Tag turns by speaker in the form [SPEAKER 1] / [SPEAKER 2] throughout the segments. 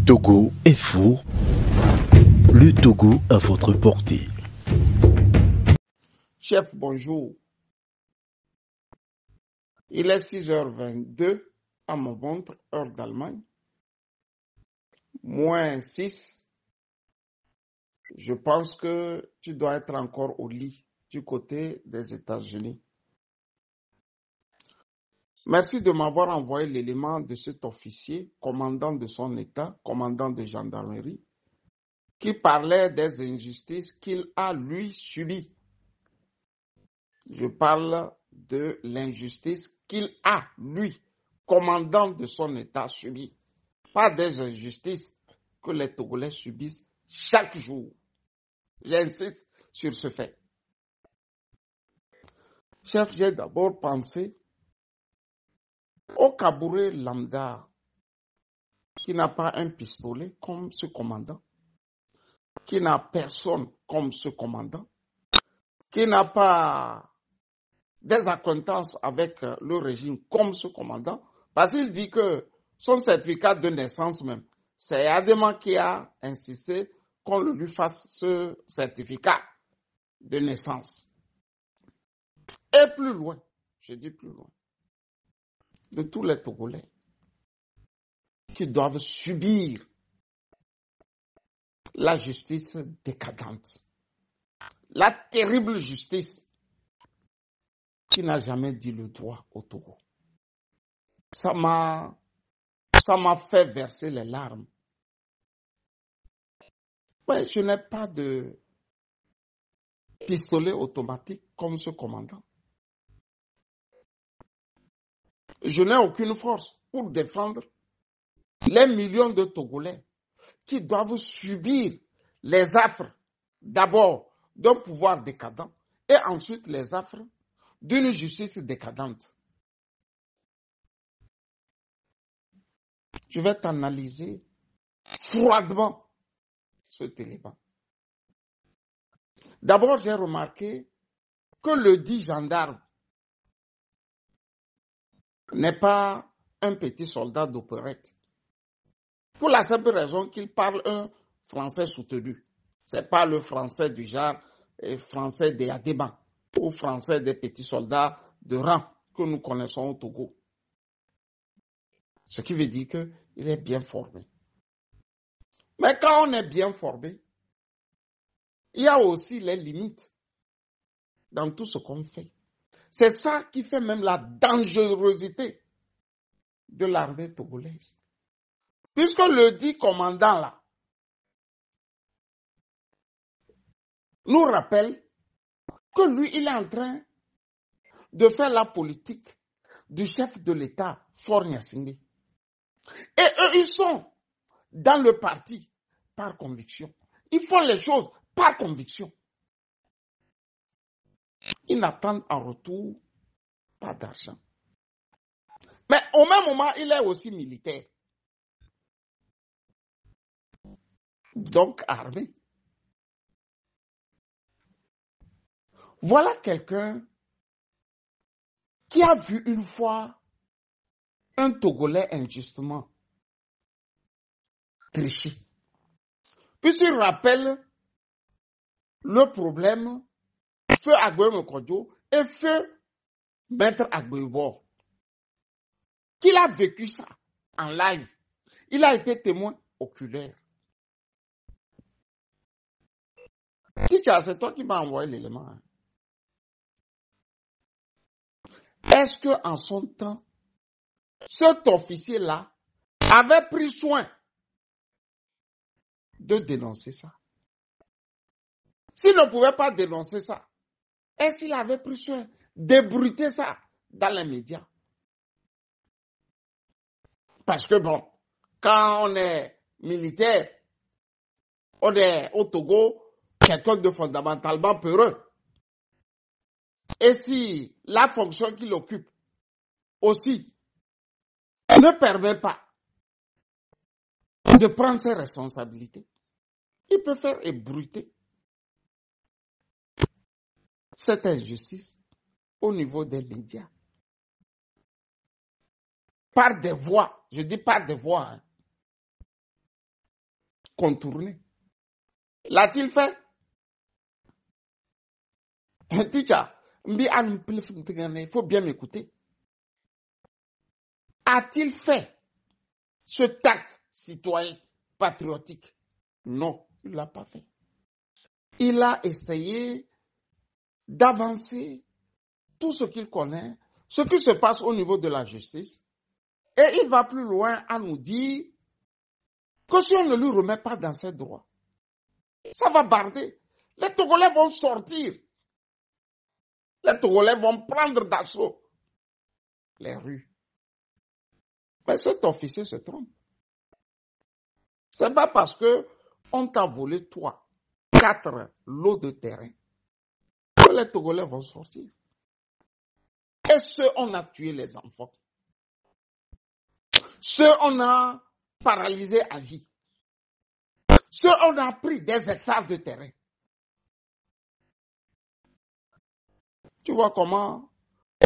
[SPEAKER 1] Togo est fou. Le Togo à votre portée.
[SPEAKER 2] Chef, bonjour. Il est 6h22 à mon montre, heure d'Allemagne. -6. Je pense que tu dois être encore au lit du côté des États-Unis. Merci de m'avoir envoyé l'élément de cet officier, commandant de son État, commandant de gendarmerie, qui parlait des injustices qu'il a, lui, subies. Je parle de l'injustice qu'il a, lui, commandant de son État, subi. Pas des injustices que les Togolais subissent chaque jour. J'insiste sur ce fait. Chef, j'ai d'abord pensé au Kabouré lambda qui n'a pas un pistolet comme ce commandant, qui n'a personne comme ce commandant, qui n'a pas des acquaintances avec le régime comme ce commandant, parce qu'il dit que son certificat de naissance même, c'est Adema qui a insisté qu'on lui fasse ce certificat de naissance. Et plus loin, je dis plus loin, de tous les Togolais qui doivent subir la justice décadente, la terrible justice qui n'a jamais dit le droit au Togo. Ça m'a fait verser les larmes. Ouais, je n'ai pas de pistolet automatique comme ce commandant. Je n'ai aucune force pour défendre les millions de Togolais qui doivent subir les affres d'abord d'un pouvoir décadent et ensuite les affres d'une justice décadente. Je vais t'analyser froidement cet élément. D'abord, j'ai remarqué que le dit gendarme n'est pas un petit soldat d'opérette. Pour la simple raison qu'il parle un français soutenu. Ce n'est pas le français du genre français des Adéban ou français des petits soldats de rang que nous connaissons au Togo. Ce qui veut dire qu'il est bien formé. Mais quand on est bien formé, il y a aussi les limites dans tout ce qu'on fait. C'est ça qui fait même la dangerosité de l'armée togolaise. Puisque le dit commandant là nous rappelle que lui, il est en train de faire la politique du chef de l'État, Faure Gnassingbé. Et eux, ils sont dans le parti par conviction. Ils font les choses par conviction. Ils n'attendent en retour pas d'argent. Mais au même moment, il est aussi militaire. Donc armé. Voilà quelqu'un qui a vu une fois un Togolais injustement triché. Puisqu'il rappelle le problème Feu Agboé Kodjo et Feu Maître Agboé Bor. Qu'il a vécu ça en live. Il a été témoin oculaire. C'est toi qui m'as envoyé l'élément. Est-ce qu'en son temps, cet officier-là avait pris soin de dénoncer ça? S'il ne pouvait pas dénoncer ça, est-ce qu'il avait pris soin d'ébruiter ça dans les médias? Parce que bon, quand on est militaire, on est au Togo, quelqu'un de fondamentalement peureux. Et si la fonction qu'il occupe aussi ne permet pas de prendre ses responsabilités, il peut faire ébruiter cette injustice au niveau des médias. Par des voix, je dis par des voix. contourné. L'a-t-il fait? Ticha, il faut bien m'écouter. A-t-il fait ce acte citoyen patriotique? Non, il ne l'a pas fait. Il a essayé d'avancer tout ce qu'il connaît, ce qui se passe au niveau de la justice, et il va plus loin à nous dire que si on ne lui remet pas dans ses droits, ça va barder. Les Togolais vont sortir. Les Togolais vont prendre d'assaut les rues. Mais cet officier se trompe. C'est pas parce que on t'a volé, toi, 4 lots de terrain que les Togolais vont sortir. Et ceux, on a tué les enfants. Ceux, on a paralysé à vie. Ceux, on a pris des hectares de terrain. Tu vois comment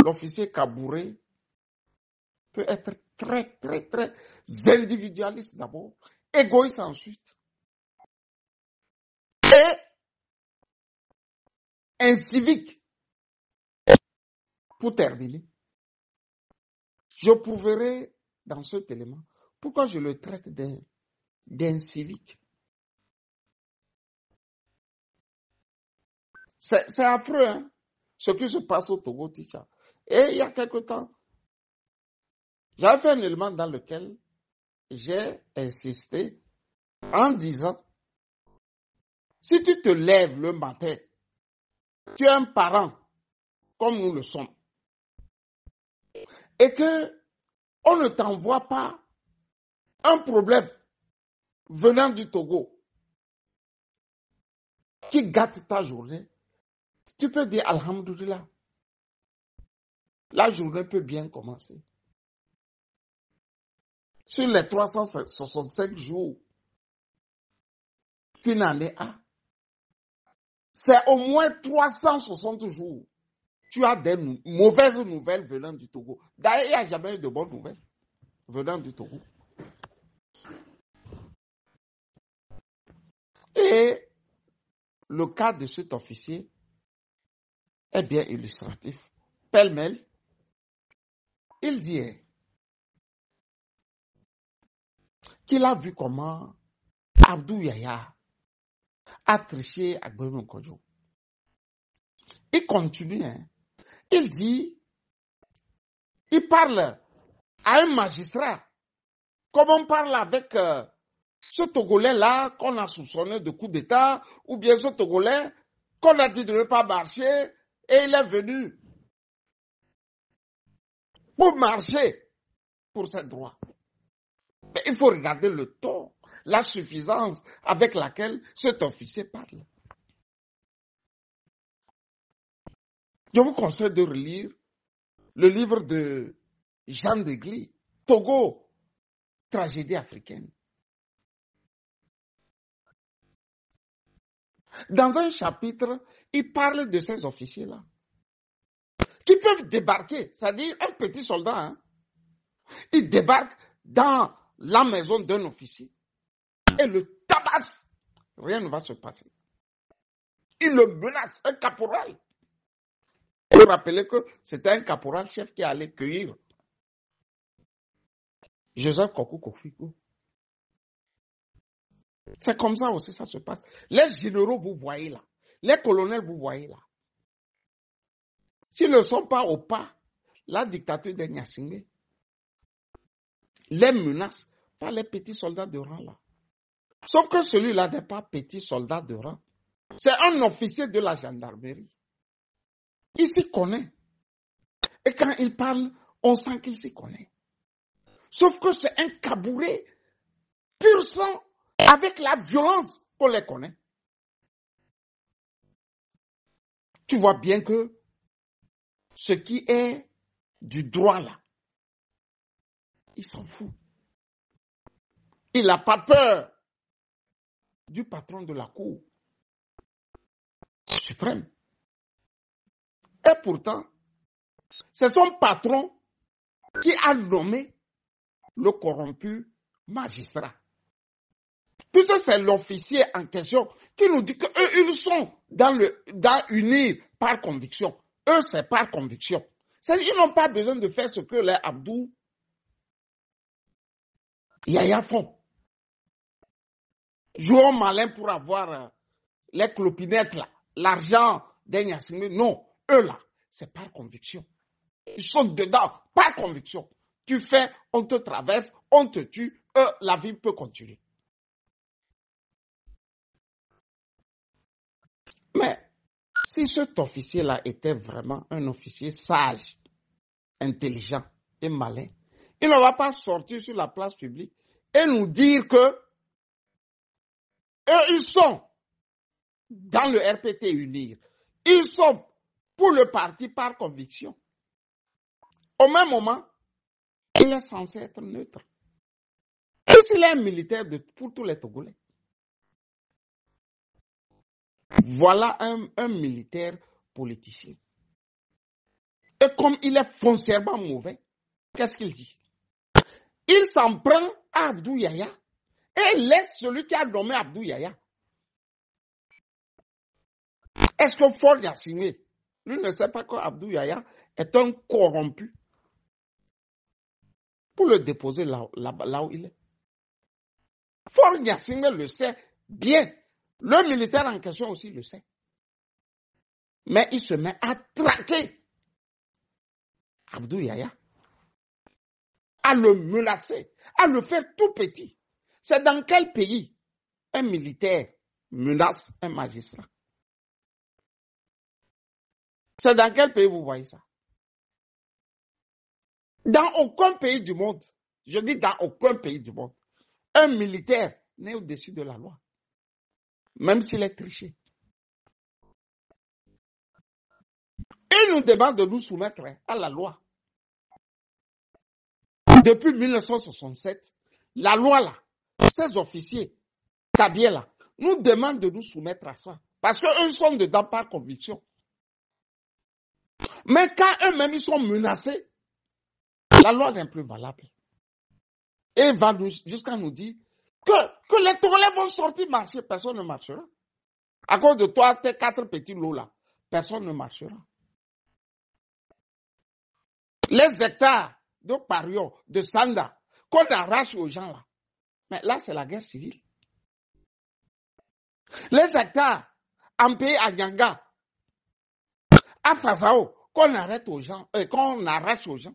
[SPEAKER 2] l'officier Kabouré peut être très, très, très individualiste d'abord, égoïste ensuite, et incivique. Pour terminer, je prouverai dans cet élément pourquoi je le traite d'incivique. C'est affreux, hein, ce qui se passe au Togo, Ticha. Et il y a quelque temps, j'avais fait un élément dans lequel j'ai insisté en disant, si tu te lèves le matin, tu es un parent, comme nous le sommes, et que on ne t'envoie pas un problème venant du Togo qui gâte ta journée, tu peux dire Alhamdoulilah. La journée peut bien commencer. Sur les 365 jours qu'une année a, c'est au moins 360 jours. Tu as des mauvaises nouvelles venant du Togo. D'ailleurs, il n'y a jamais eu de bonnes nouvelles venant du Togo. Et le cas de cet officier est bien illustratif. Pêle-mêle, il dit qu'il a vu comment Abdou Yaya a triché à Gbemou Kodjo. Il continue, il dit, il parle à un magistrat, comme on parle avec ce Togolais-là qu'on a soupçonné de coup d'État, ou bien ce Togolais qu'on a dit de ne pas marcher, et il est venu pour marcher pour ses droits. Mais il faut regarder le ton, la suffisance avec laquelle cet officier parle. Je vous conseille de relire le livre de Jean Degli, Togo, tragédie africaine. Dans un chapitre, il parle de ces officiers-là qui peuvent débarquer, c'est-à-dire un petit soldat, hein. Il débarque dans la maison d'un officier et le tabasse. Rien ne va se passer. Il le menace, un caporal. Il faut rappeler que c'était un caporal chef qui allait cueillir Joseph Kokou Kofikou. C'est comme ça aussi ça se passe. Les généraux, vous voyez là. Les colonels, vous voyez là. S'ils ne sont pas au pas, la dictature de Gnassingbé les menace par les petits soldats de rang là. Sauf que celui-là n'est pas petit soldat de rang. C'est un officier de la gendarmerie. Il s'y connaît. Et quand il parle, on sent qu'il s'y connaît. Sauf que c'est un cabouré pur sang avec la violence qu'on les connaît. Tu vois bien que ce qui est du droit là, il s'en fout. Il n'a pas peur du patron de la cour suprême. Et pourtant, c'est son patron qui a nommé le corrompu magistrat. Puisque c'est l'officier en question qui nous dit qu'eux, ils sont dans unir par conviction. Eux, c'est par conviction. C'est-à-dire qu'ils n'ont pas besoin de faire ce que les Abdou Yaya font. Jouons malin pour avoir les clopinettes là, l'argent des Niassimi. Non, eux là, c'est par conviction. Ils sont dedans, par conviction. Tu fais, on te traverse, on te tue, la vie peut continuer. Mais si cet officier-là était vraiment un officier sage, intelligent et malin, il ne va pas sortir sur la place publique et nous dire que eux, ils sont dans le RPT unir. Ils sont pour le parti par conviction. Au même moment, il est censé être neutre. Et s'il est un militaire pour tous les Togolais. Voilà un militaire politicien. Et comme il est foncièrement mauvais, qu'est-ce qu'il dit? Il s'en prend à Abdou Yaya et laisse celui qui a nommé Abdou Yaya. Est-ce que Ford Yassimé, lui ne sait pas qu'Abdou Yaya est un corrompu pour le déposer là où il est? Ford Yassimé le sait bien. Le militaire en question aussi le sait. Mais il se met à traquer Abdou Yaya, à le menacer, à le faire tout petit. C'est dans quel pays un militaire menace un magistrat? C'est dans quel pays vous voyez ça? Dans aucun pays du monde, je dis dans aucun pays du monde, un militaire n'est au-dessus de la loi, même s'il est triché. Il nous demande de nous soumettre à la loi. Depuis 1967, la loi là, ces officiers, Kabyé là, nous demandent de nous soumettre à ça. Parce qu'eux sont dedans par conviction. Mais quand eux-mêmes ils sont menacés, la loi n'est plus valable. Et il va jusqu'à nous dire que les Togolais vont sortir marcher, personne ne marchera. À cause de toi, tes 4 petits lots là, personne ne marchera. Les hectares de Parion, de Sanda, qu'on arrache aux gens là, mais là c'est la guerre civile. Les hectares en pays à Nyanga, à Fazao, qu'on arrête aux gens, qu'on arrache aux gens,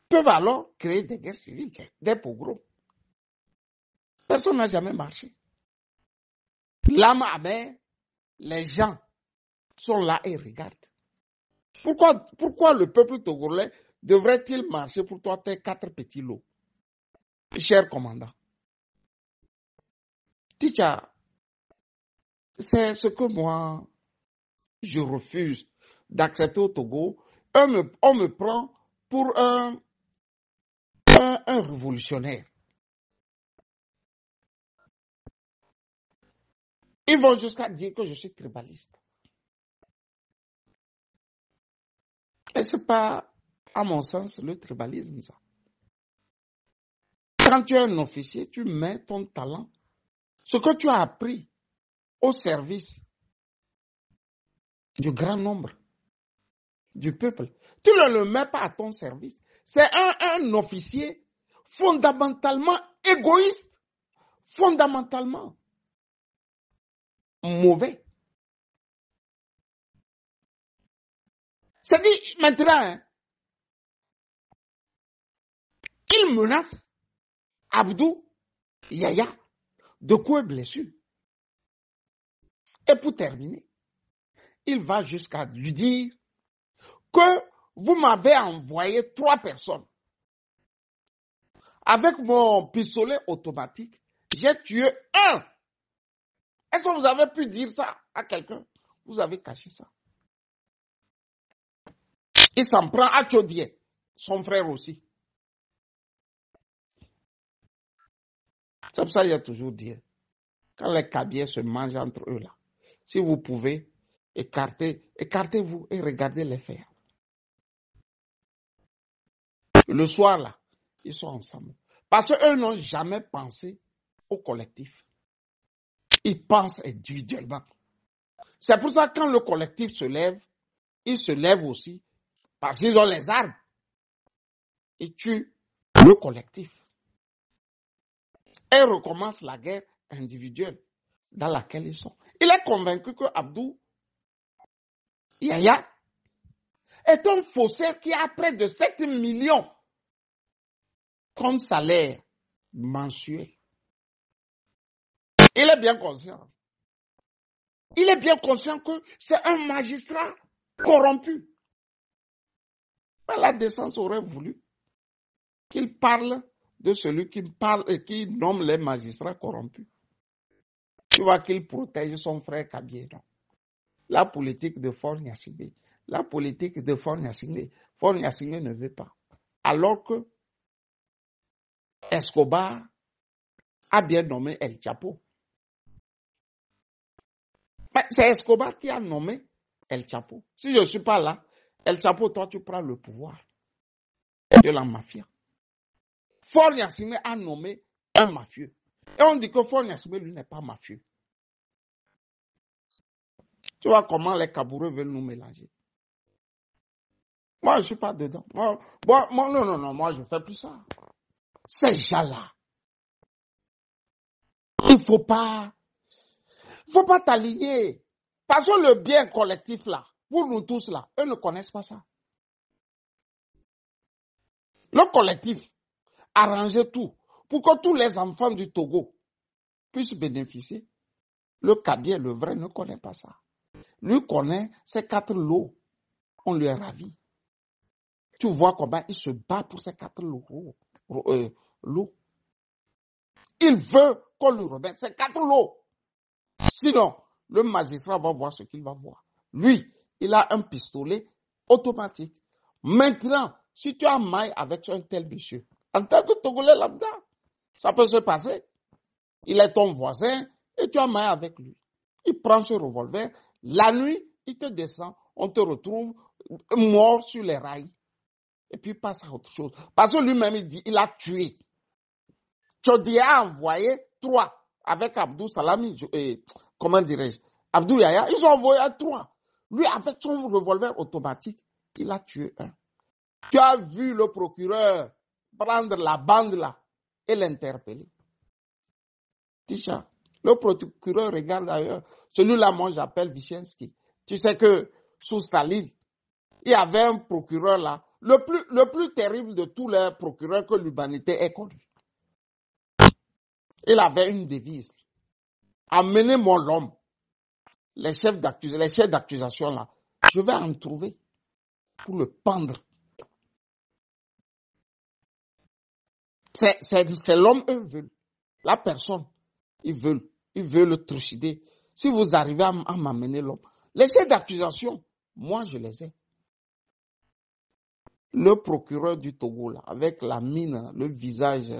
[SPEAKER 2] peuvent alors créer des guerres civiles, des pogroms. Personne n'a jamais marché. L'âme amère, les gens sont là et regardent. Pourquoi le peuple togolais devrait-il marcher pour toi tes 4 petits lots? Cher commandant. Ticha, c'est ce que moi, je refuse d'accepter au Togo. On me prend pour un révolutionnaire. Ils vont jusqu'à dire que je suis tribaliste. Et ce n'est pas, à mon sens, le tribalisme, ça. Quand tu es un officier, tu mets ton talent, ce que tu as appris, au service du grand nombre, du peuple. Tu ne le mets pas à ton service. C'est un officier fondamentalement égoïste, fondamentalement mauvais. C'est-à-dire, maintenant, il menace Abdou Yaya de coups et blessures. Et pour terminer, il va jusqu'à lui dire que vous m'avez envoyé 3 personnes. Avec mon pistolet automatique, j'ai tué 1. Est-ce que vous avez pu dire ça à quelqu'un? Vous avez caché ça. Il s'en prend à Tchodié, son frère aussi. C'est pour ça qu'il y a toujours dit, quand les Kabyés se mangent entre eux là, si vous pouvez, écartez-vous et regardez les faire. Le soir là, ils sont ensemble. Parce qu'eux n'ont jamais pensé au collectif. Ils pensent individuellement. C'est pour ça que quand le collectif se lève, ils se lèvent aussi parce qu'ils ont les armes. Ils tuent le collectif. Et recommencent la guerre individuelle dans laquelle ils sont. Il est convaincu que Abdou Yaya est un faussaire qui a près de 7 millions comme salaire mensuel. Il est bien conscient. Il est bien conscient que c'est un magistrat corrompu. Mais la décence aurait voulu qu'il parle de celui qui nomme les magistrats corrompus. Tu vois qu'il protège son frère Kabié. La politique de Faure Gnassingbé. La politique de Faure Gnassingbé. Faure Gnassingbé ne veut pas. Alors que Escobar a bien nommé El Chapo. Mais c'est Escobar qui a nommé El Chapo. Si je ne suis pas là, El Chapo, toi, tu prends le pouvoir de la mafia. Faure Gnassingbé a nommé un mafieux. Et on dit que Faure Gnassingbé, lui, n'est pas mafieux. Tu vois comment les Caboureux veulent nous mélanger. Moi, je ne suis pas dedans. Non, moi, je ne fais plus ça. Ces gens-là, il ne faut pas t'aligner. Parce que le bien collectif, là, pour nous tous, là, eux ne connaissent pas ça. Le collectif arrangeait tout pour que tous les enfants du Togo puissent bénéficier. Le Kabié, le vrai, ne connaît pas ça. Lui connaît ces 4 lots. On lui est ravi. Tu vois comment il se bat pour ces 4 lots. Il veut qu'on lui remette ces 4 lots. Sinon, le magistrat va voir ce qu'il va voir. Lui, il a un pistolet automatique. Maintenant, si tu as maille avec un tel monsieur, en tant que Togolais lambda, ça peut se passer. Il est ton voisin et tu as maille avec lui. Il prend ce revolver. La nuit, il te descend. On te retrouve mort sur les rails. Et puis il passe à autre chose. Parce que lui-même, il dit, il a tué. Tchodi a envoyé 3 avec Abdou Salami, comment dirais-je, Abdou Yaya, ils ont envoyé 3. Lui, avec son revolver automatique, il a tué 1. Tu as vu le procureur prendre la bande là et l'interpeller. Ticha, le procureur regarde ailleurs. Celui-là, moi, j'appelle Wyszynski. Tu sais que sous Staline, il y avait un procureur là, le plus terrible de tous les procureurs que l'humanité ait connu. Il avait une devise. Amenez mon l'homme. Les chefs d'accusation là, je vais en trouver pour le pendre. C'est l'homme, eux veulent. La personne, ils veulent le trucider. Si vous arrivez à m'amener l'homme. Les chefs d'accusation, moi je les ai. Le procureur du Togo là, avec la mine, le visage.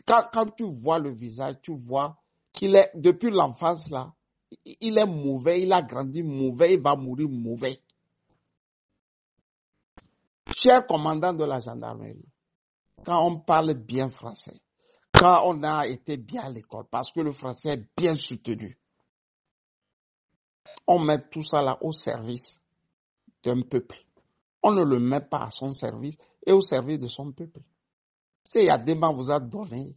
[SPEAKER 2] Quand tu vois le visage, tu vois qu'il est, depuis l'enfance là, il est mauvais, il a grandi mauvais, il va mourir mauvais. Cher commandant de la gendarmerie, quand on parle bien français, quand on a été bien à l'école, parce que le français est bien soutenu, on met tout ça là au service d'un peuple. On ne le met pas à son service et au service de son peuple. Si Yadema vous a donné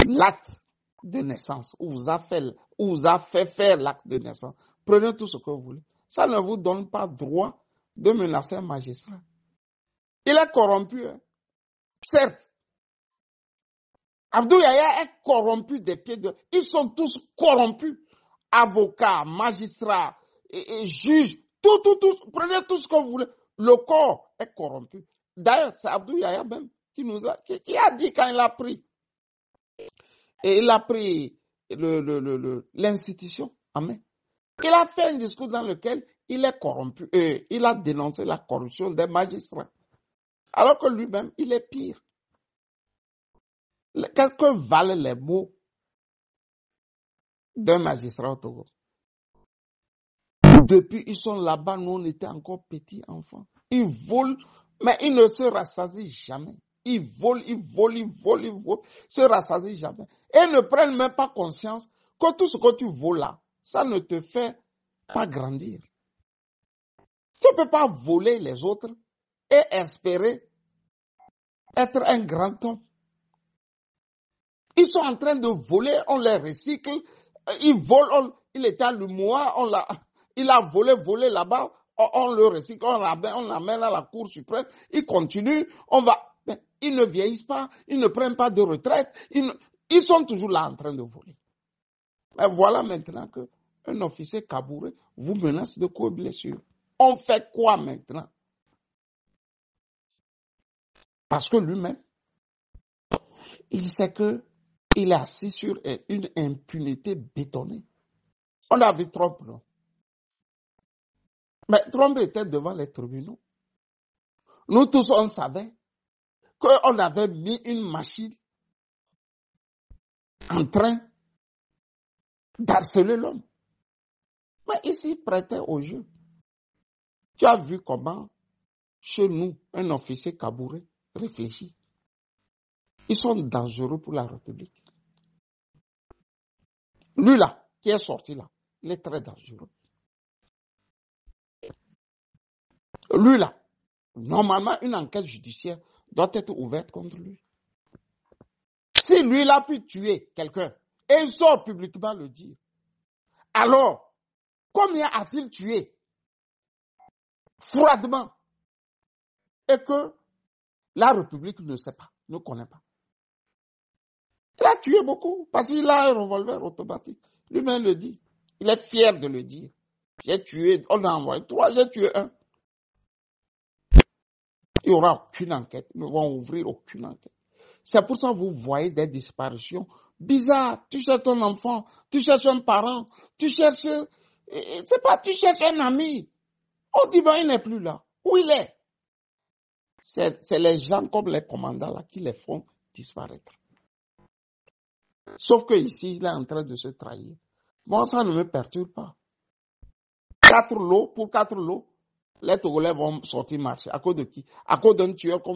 [SPEAKER 2] l'acte de naissance, ou vous a fait faire l'acte de naissance, prenez tout ce que vous voulez. Ça ne vous donne pas droit de menacer un magistrat. Il est corrompu, hein. Certes. Abdou Yaya est corrompu des pieds de... Ils sont tous corrompus. Avocats, magistrats, et juges, tout. Prenez tout ce que vous voulez. Le corps est corrompu. D'ailleurs, c'est Abdou Yaya même qui a dit quand il a pris. Et il a pris l'institution en main. Il a fait un discours dans lequel il est corrompu. Il a dénoncé la corruption des magistrats. Alors que lui-même, il est pire. Qu'est-ce que valent les mots d'un magistrat au Togo? Depuis ils sont là-bas, nous on était encore petits enfants. Ils volent Mais il ne se rassasie jamais. Ils volent, se rassasient jamais. Et ne prennent même pas conscience que tout ce que tu voles là, ça ne te fait pas grandir. Tu ne peux pas voler les autres et espérer être un grand homme. Ils sont en train de voler, on les recycle, ils volent, il était à l'UMOA, il a volé là-bas, on le recycle, on l'amène à la Cour suprême, ils continuent, ils ne vieillissent pas, ils ne prennent pas de retraite, ils sont toujours là en train de voler. Et voilà maintenant qu'un officier cabouré vous menace de coups et blessures. On fait quoi maintenant? Parce que lui-même, il sait que il est assis sur une impunité bétonnée. On a vu Trump, non? Mais Trump était devant les tribunaux. Nous tous, on savait qu'on avait mis une machine en train d'harceler l'homme. Mais ici, prêtait au jeu. Tu as vu comment, chez nous, un officier cabouré réfléchit. Ils sont dangereux pour la République. Lui là, qui est sorti là, il est très dangereux. Lui là, normalement, une enquête judiciaire doit être ouverte contre lui. Si lui là a pu tuer quelqu'un, et il sort publiquement le dire, alors, combien a-t-il tué froidement et que la République ne sait pas, ne connaît pas? Il a tué beaucoup parce qu'il a un revolver automatique. Lui-même le dit. Il est fier de le dire. J'ai tué, on a envoyé 3, j'ai tué 1. Il n'y aura aucune enquête. Ils ne vont ouvrir aucune enquête. C'est pour ça que vous voyez des disparitions bizarres. Tu cherches ton enfant, tu cherches un parent, tu cherches, c'est pas, tu cherches un ami. On dit, ben, il n'est plus là. Où il est? C'est les gens comme les commandants là qui les font disparaître. Sauf que ici, il est en train de se trahir. Bon, ça ne me perturbe pas. 4 lots, pour 4 lots, les Togolais vont sortir marcher. À cause de qui? À cause d'un tueur comme